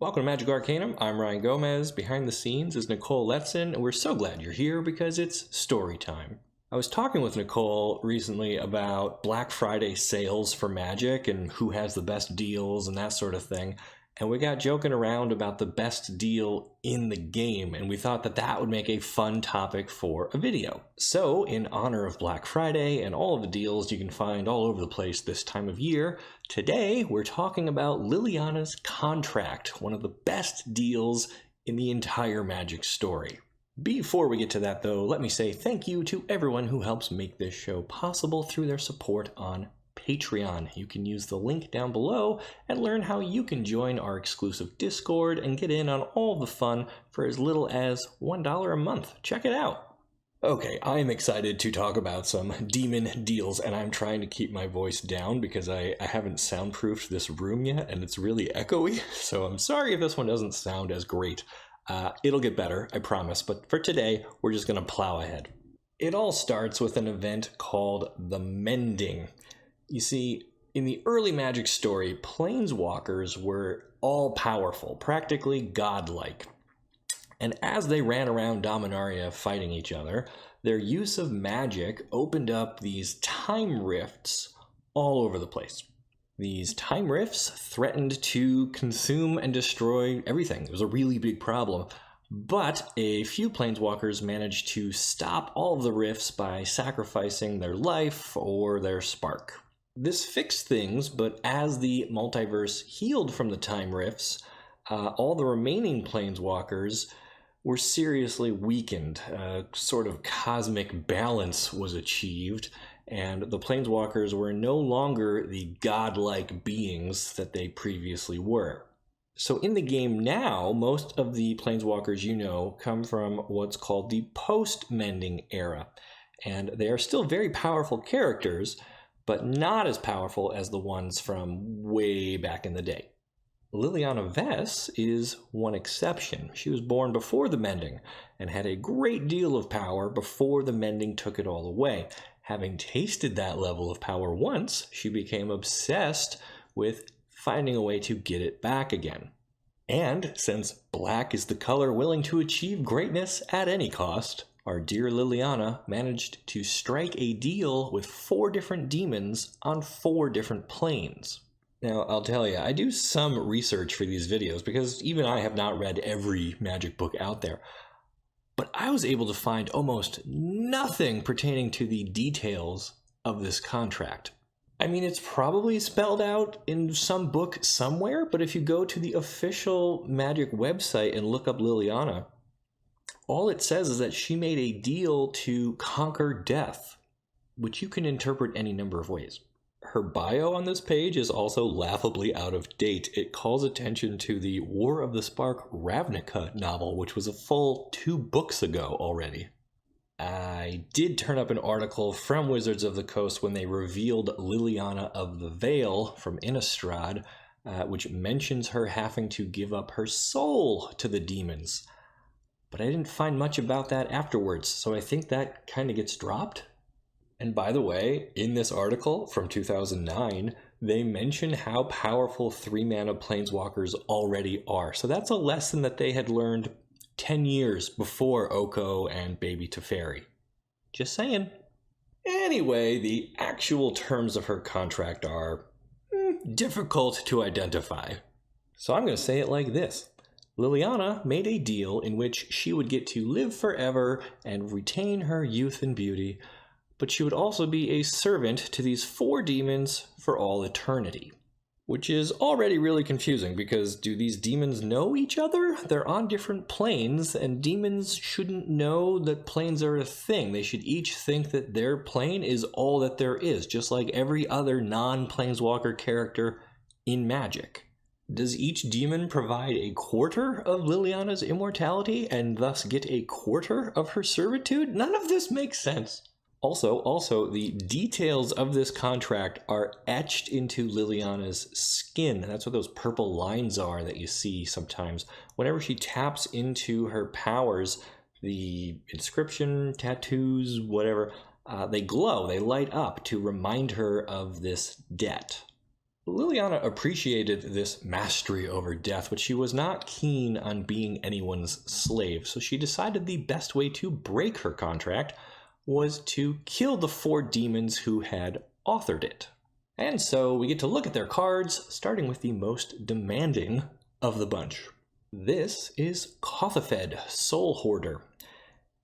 Welcome to Magic Arcanum. I'm Ryan Gomez. Behind the scenes is Nicole Letson, and we're so glad you're here because it's story time. I was talking with Nicole recently about Black Friday sales for Magic and who has the best deals and that sort of thing. And we got joking around about the best deal in the game, and we thought that that would make a fun topic for a video. So, in honor of Black Friday and all of the deals you can find all over the place this time of year, today we're talking about Liliana's contract, one of the best deals in the entire Magic story. Before we get to that though, let me say thank you to everyone who helps make this show possible through their support on Patreon. You can use the link down below and learn how you can join our exclusive Discord and get in on all the fun for as little as $1 a month. Check it out. Okay, I'm excited to talk about some demon deals, and I'm trying to keep my voice down because I haven't soundproofed this room yet and it's really echoey, so I'm sorry if this one doesn't sound as great. It'll get better, I promise, but for today, we're just gonna plow ahead. It all starts with an event called the Mending. You see, in the early Magic story, planeswalkers were all-powerful, practically godlike. And as they ran around Dominaria fighting each other, their use of magic opened up these time rifts all over the place. These time rifts threatened to consume and destroy everything. It was a really big problem. But a few planeswalkers managed to stop all of the rifts by sacrificing their life or their spark. This fixed things, but as the multiverse healed from the time rifts, all the remaining planeswalkers were seriously weakened. A sort of cosmic balance was achieved, and the planeswalkers were no longer the godlike beings that they previously were. So in the game now, most of the planeswalkers you know come from what's called the post-Mending era, and they are still very powerful characters, but not as powerful as the ones from way back in the day. Liliana Vess is one exception. She was born before the Mending and had a great deal of power before the Mending took it all away. Having tasted that level of power once, she became obsessed with finding a way to get it back again. And since black is the color willing to achieve greatness at any cost, our dear Liliana managed to strike a deal with 4 different demons on 4 different planes. Now, I'll tell you, I do some research for these videos because even I have not read every Magic book out there. But I was able to find almost nothing pertaining to the details of this contract. I mean, it's probably spelled out in some book somewhere, but if you go to the official Magic website and look up Liliana, all it says is that she made a deal to conquer death, which you can interpret any number of ways. Her bio on this page is also laughably out of date. It calls attention to the War of the Spark Ravnica novel, which was a full 2 books ago already. I did turn up an article from Wizards of the Coast when they revealed Liliana of the Veil from Innistrad, which mentions her having to give up her soul to the demons. But I didn't find much about that afterwards, so I think that kind of gets dropped. And by the way, in this article from 2009, they mention how powerful 3-mana planeswalkers already are. So that's a lesson that they had learned 10 years before Oko and Baby Teferi. Just saying. Anyway, the actual terms of her contract are difficult to identify. So I'm going to say it like this. Liliana made a deal in which she would get to live forever and retain her youth and beauty, but she would also be a servant to these 4 demons for all eternity. Which is already really confusing because do these demons know each other? They're on different planes, and demons shouldn't know that planes are a thing. They should each think that their plane is all that there is, just like every other non-planeswalker character in Magic. Does each demon provide a quarter of Liliana's immortality and thus get a quarter of her servitude? None of this makes sense. Also, the details of this contract are etched into Liliana's skin. That's what those purple lines are that you see sometimes. Whenever she taps into her powers, the inscription, tattoos, whatever, they glow, they light up to remind her of this debt. Liliana appreciated this mastery over death, but she was not keen on being anyone's slave, so she decided the best way to break her contract was to kill the 4 demons who had authored it. And so we get to look at their cards, starting with the most demanding of the bunch. This is Kothophed, Soul Hoarder.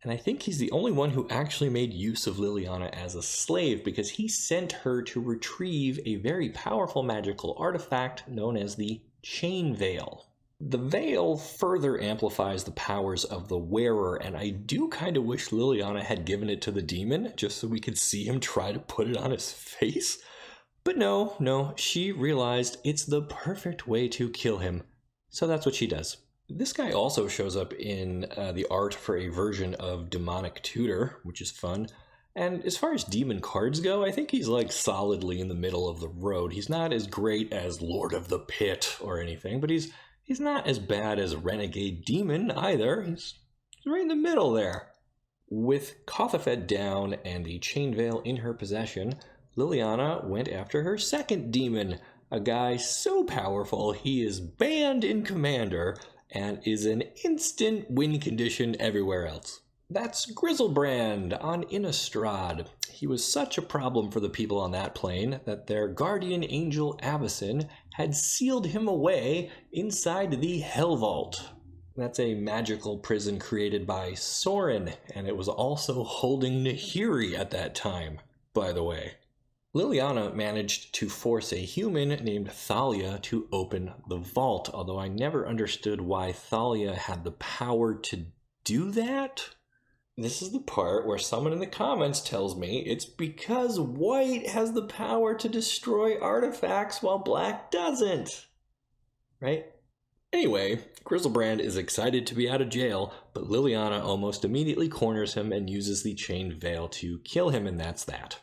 And I think he's the only one who actually made use of Liliana as a slave, because he sent her to retrieve a very powerful magical artifact known as the Chain Veil. The veil further amplifies the powers of the wearer, and I do kind of wish Liliana had given it to the demon, just so we could see him try to put it on his face. But no, she realized it's the perfect way to kill him, so that's what she does. This guy also shows up in the art for a version of Demonic Tutor, which is fun. And as far as demon cards go, I think he's like solidly in the middle of the road. He's not as great as Lord of the Pit or anything, but he's not as bad as Renegade Demon either. He's right in the middle there. With Kothophed down and the Chain Veil in her possession, Liliana went after her second demon, a guy so powerful he is banned in Commander and is an instant win condition everywhere else. That's Griselbrand on Innistrad. He was such a problem for the people on that plane that their guardian angel Avacyn had sealed him away inside the Hell Vault. That's a magical prison created by Sorin, and it was also holding Nahiri at that time, by the way. Liliana managed to force a human named Thalia to open the vault, although I never understood why Thalia had the power to do that. This is the part where someone in the comments tells me it's because white has the power to destroy artifacts while black doesn't. Right? Anyway, Griselbrand is excited to be out of jail, but Liliana almost immediately corners him and uses the Chain Veil to kill him, and that's that.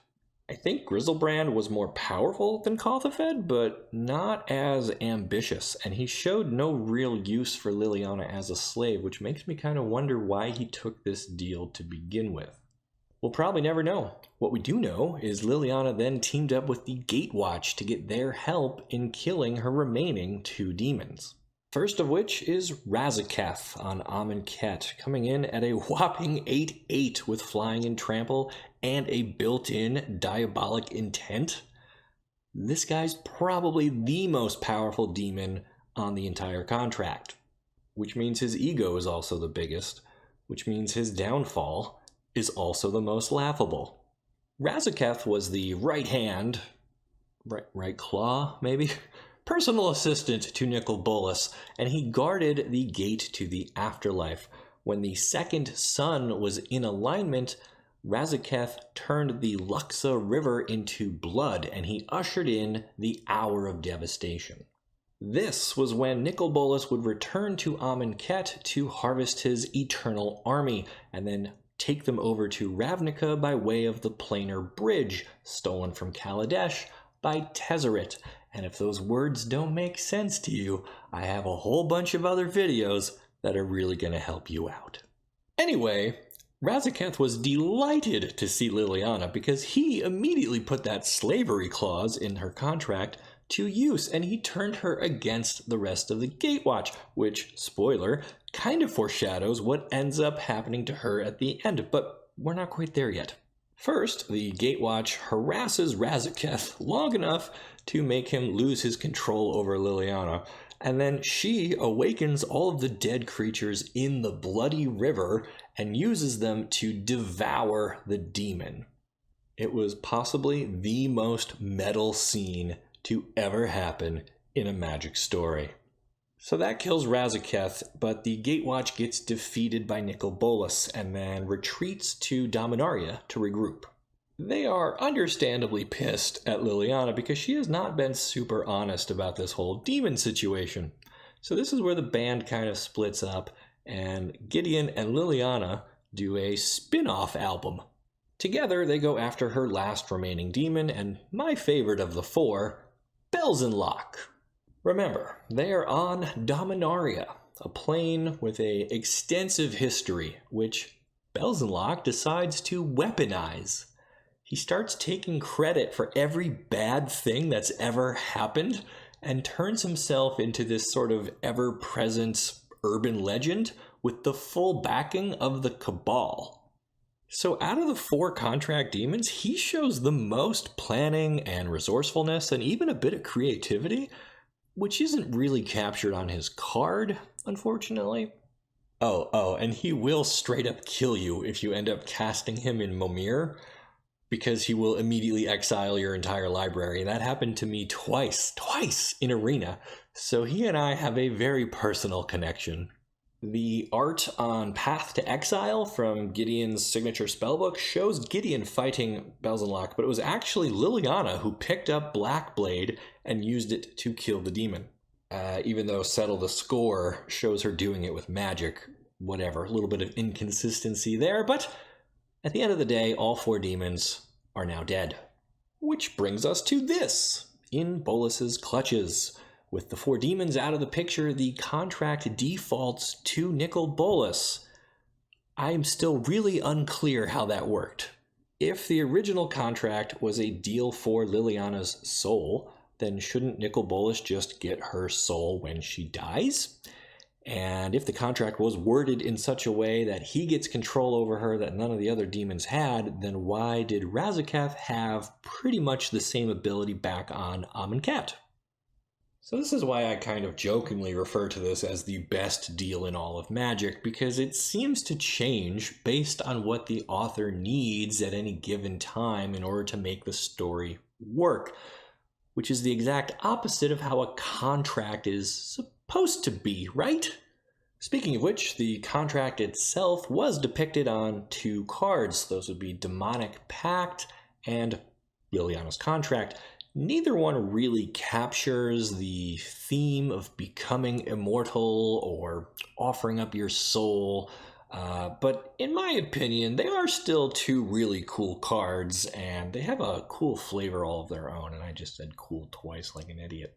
I think Griselbrand was more powerful than Kothophed, but not as ambitious, and he showed no real use for Liliana as a slave, which makes me kind of wonder why he took this deal to begin with. We'll probably never know. What we do know is Liliana then teamed up with the Gatewatch to get their help in killing her remaining 2 demons. First of which is Razaketh on Amonkhet, coming in at a whopping 8/8 with flying and trample and a built-in diabolic intent. This guy's probably the most powerful demon on the entire contract, which means his ego is also the biggest, which means his downfall is also the most laughable. Razaketh was the right hand, right claw maybe, personal assistant to Bolas, and he guarded the gate to the afterlife. When the second sun was in alignment, Razaketh turned the Luxa River into blood, and he ushered in the Hour of Devastation. This was when Bolas would return to Amonkhet to harvest his eternal army, and then take them over to Ravnica by way of the Planar Bridge, stolen from Kaladesh by Tezzeret. And if those words don't make sense to you, I have a whole bunch of other videos that are really going to help you out. Anyway, Razaketh was delighted to see Liliana because he immediately put that slavery clause in her contract to use, and he turned her against the rest of the Gatewatch, which, spoiler, kind of foreshadows what ends up happening to her at the end, but we're not quite there yet. First, the Gatewatch harasses Razaketh long enough to make him lose his control over Liliana, and then she awakens all of the dead creatures in the bloody river and uses them to devour the demon. It was possibly the most metal scene to ever happen in a Magic story. So that kills Razaketh, but the Gatewatch gets defeated by Bolas and then retreats to Dominaria to regroup. They are understandably pissed at Liliana because she has not been super honest about this whole demon situation. So this is where the band kind of splits up, and Gideon and Liliana do a spin-off album. Together they go after her last remaining demon, and my favorite of the 4, Belzenlok. Remember, they are on Dominaria, a plane with an extensive history, which Belzenlok decides to weaponize. He starts taking credit for every bad thing that's ever happened and turns himself into this sort of ever-present urban legend with the full backing of the Cabal. So out of the 4 contract demons, he shows the most planning and resourcefulness and even a bit of creativity, which isn't really captured on his card, unfortunately. Oh, and he will straight up kill you if you end up casting him in Momir, because he will immediately exile your entire library. That happened to me twice in Arena. So he and I have a very personal connection. The art on Path to Exile from Gideon's signature spellbook shows Gideon fighting Belzenlok, but it was actually Liliana who picked up Blackblade and used it to kill the demon. Even though Settle the Score shows her doing it with magic. Whatever, a little bit of inconsistency there, but at the end of the day, all 4 demons are now dead. Which brings us to this, in Bolas's clutches. With the 4 demons out of the picture, the contract defaults to Nicol Bolas. I'm still really unclear how that worked. If the original contract was a deal for Liliana's soul, then shouldn't Nicol Bolas just get her soul when she dies? And if the contract was worded in such a way that he gets control over her that none of the other demons had, then why did Razaketh have pretty much the same ability back on Amonkhet? So this is why I kind of jokingly refer to this as the best deal in all of Magic, because it seems to change based on what the author needs at any given time in order to make the story work, which is the exact opposite of how a contract is supposed to be, right? Speaking of which, the contract itself was depicted on 2 cards. Those would be Demonic Pact and Liliana's Contract. Neither one really captures the theme of becoming immortal or offering up your soul, but in my opinion, they are still 2 really cool cards, and they have a cool flavor all of their own, and I just said cool twice like an idiot.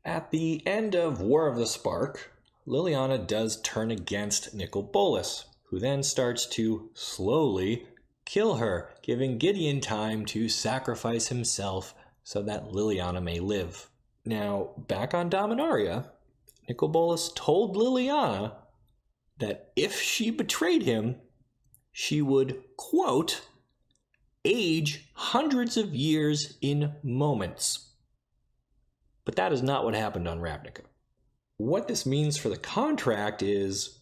At the end of War of the Spark, Liliana does turn against Nicol Bolas, who then starts to slowly kill her, giving Gideon time to sacrifice himself so that Liliana may live. Now, back on Dominaria, Nicol Bolas told Liliana that if she betrayed him, she would, quote, age hundreds of years in moments. But that is not what happened on Ravnica. What this means for the contract is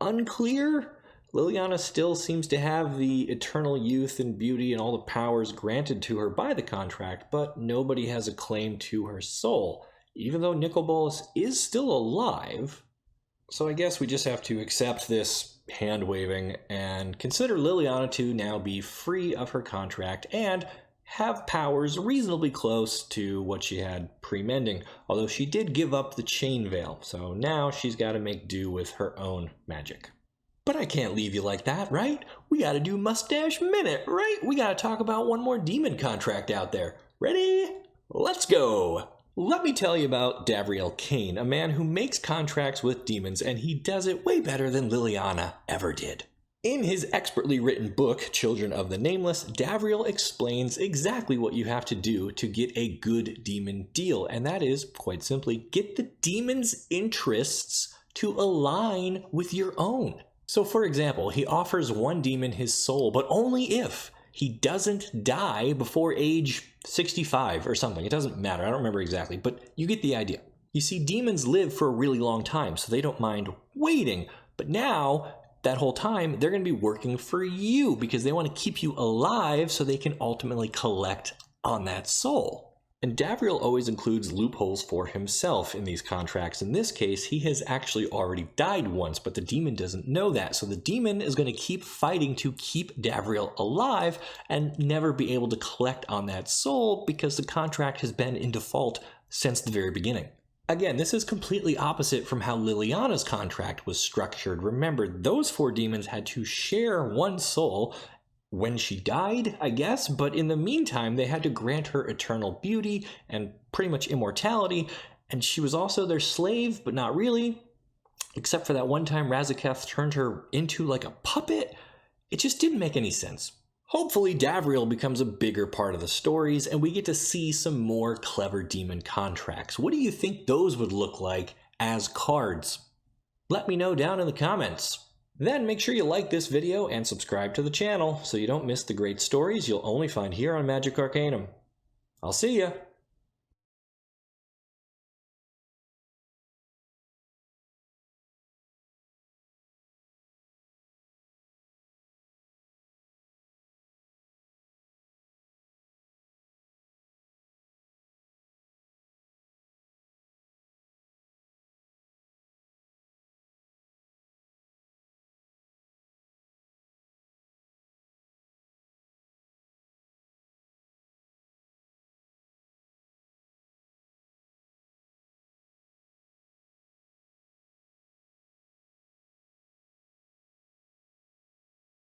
unclear. Liliana still seems to have the eternal youth and beauty and all the powers granted to her by the contract, but nobody has a claim to her soul, even though Nicol Bolas is still alive. So I guess we just have to accept this hand-waving and consider Liliana to now be free of her contract and have powers reasonably close to what she had pre-Mending, although she did give up the Chain Veil, so now she's got to make do with her own magic. But I can't leave you like that, right? We gotta do Mustache Minute, right? We gotta talk about one more demon contract out there. Ready? Let's go! Let me tell you about Davriel Kane, a man who makes contracts with demons, and he does it way better than Liliana ever did. In his expertly written book, Children of the Nameless, Davriel explains exactly what you have to do to get a good demon deal, and that is, quite simply, get the demon's interests to align with your own. So for example, he offers one demon his soul, but only if he doesn't die before age 65 or something. It doesn't matter, I don't remember exactly, but you get the idea. You see, demons live for a really long time, so they don't mind waiting, but now, that whole time, they're going to be working for you because they want to keep you alive so they can ultimately collect on that soul. And Davriel always includes loopholes for himself in these contracts. In this case, he has actually already died once, but the demon doesn't know that. So the demon is going to keep fighting to keep Davriel alive and never be able to collect on that soul because the contract has been in default since the very beginning. Again, this is completely opposite from how Liliana's contract was structured. Remember, those 4 demons had to share one soul when she died, I guess, but in the meantime, they had to grant her eternal beauty and pretty much immortality, and she was also their slave, but not really, except for that one time Razaketh turned her into like a puppet. It just didn't make any sense. Hopefully Davriel becomes a bigger part of the stories and we get to see some more clever demon contracts. What do you think those would look like as cards? Let me know down in the comments. Then make sure you like this video and subscribe to the channel so you don't miss the great stories you'll only find here on Magic Arcanum. I'll see ya!